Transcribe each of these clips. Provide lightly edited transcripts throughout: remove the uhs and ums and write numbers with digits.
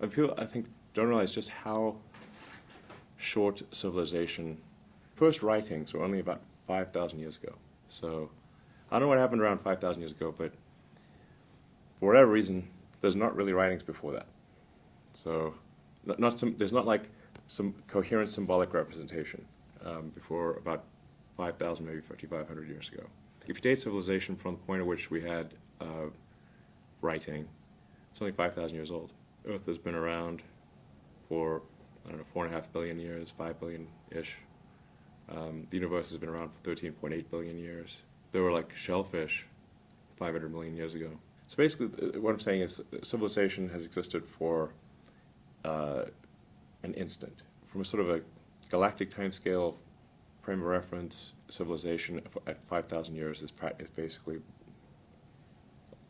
People, I think, don't realize just how short civilization. First writings were only about 5,000 years ago. So I don't know what happened around 5,000 years ago, but for whatever reason, there's not really writings before that. So there's not like some coherent symbolic representation before about 5,000, maybe 5,500 years ago. If you date civilization from the point at which we had writing, it's only 5,000 years old. Earth has been around for, I don't know, 4.5 billion years, 5 billion-ish. The universe has been around for 13.8 billion years. There were like shellfish 500 million years ago. So basically, what I'm saying is civilization has existed for an instant. From a sort of a galactic timescale frame of reference, civilization at 5,000 years is basically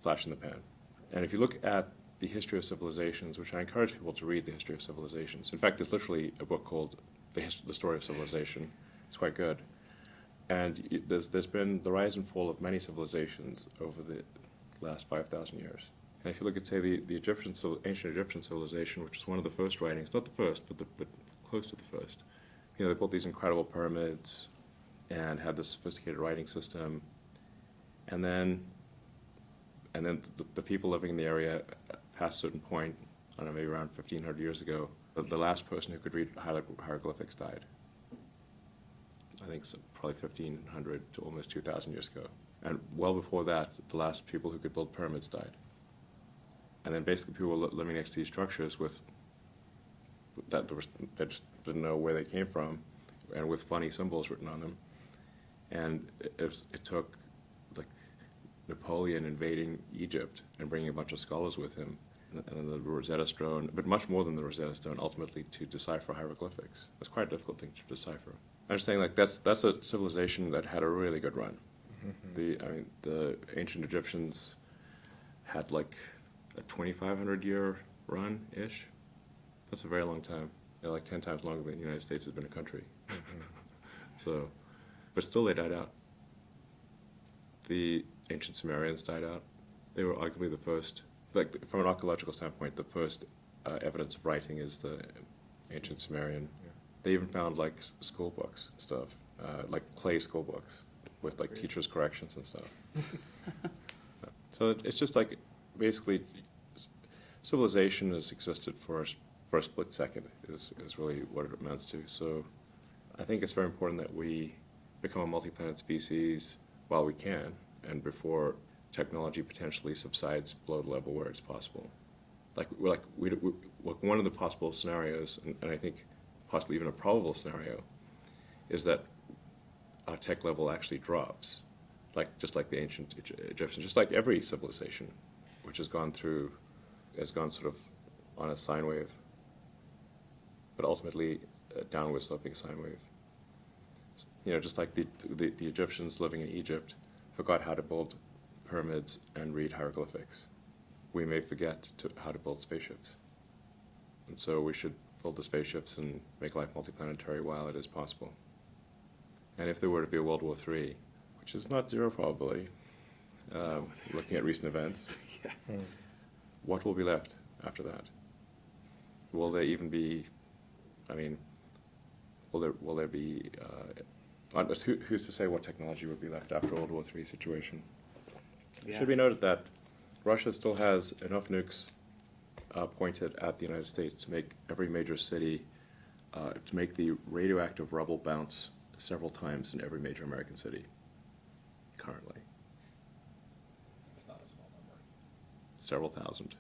flash in the pan. And if you look at the history of civilizations, which I encourage people to read the history of civilizations. In fact, there's literally a book called The Story of Civilization. It's quite good. And there's been the rise and fall of many civilizations over the last 5,000 years. And if you look at, say, the ancient Egyptian civilization, which was one of the first writings, not the first, but close to the first. You know, they built these incredible pyramids and had this sophisticated writing system. And then the people living in the area past a certain point, I don't know, maybe around 1,500 years ago, the last person who could read hieroglyphics died. I think probably 1,500 to almost 2,000 years ago. And well before that, the last people who could build pyramids died. And then basically people were living next to these structures they just didn't know where they came from, and with funny symbols written on them. And it took like Napoleon invading Egypt and bringing a bunch of scholars with him, and the Rosetta Stone, but much more than the Rosetta Stone, ultimately to decipher hieroglyphics. It's quite a difficult thing to decipher. I'm just saying, like, that's a civilization that had a really good run. Mm-hmm. The ancient Egyptians had like a 2,500 year run-ish. That's a very long time. They're like 10 times longer than the United States has been a country. Mm-hmm. But still they died out. The ancient Sumerians died out. They were arguably the first, like from an archaeological standpoint, the first evidence of writing is the ancient Sumerian. Yeah. They even found like school books and stuff, like clay school books with like teachers' corrections and stuff. So it's just like basically civilization has existed for a split second is really what it amounts to. So I think it's very important that we become a multi-planet species while we can, and before technology potentially subsides below the level where it's possible. One of the possible scenarios, and I think possibly even a probable scenario, is that our tech level actually drops, just like the ancient Egyptians, just like every civilization, which has gone sort of on a sine wave, but ultimately a downward sloping sine wave. You know, just like the Egyptians living in Egypt forgot how to build pyramids and read hieroglyphics. We may forget how to build spaceships. And so we should build the spaceships and make life multiplanetary while it is possible. And if there were to be a World War III, which is not zero probability, looking at recent events, yeah. What will be left after that? Will there even be, will there be, who's to say what technology would be left after a World War III situation? Yeah. It should be noted that Russia still has enough nukes pointed at the United States to make every major city, to make the radioactive rubble bounce several times in every major American city, currently. It's not a small number. Several thousand.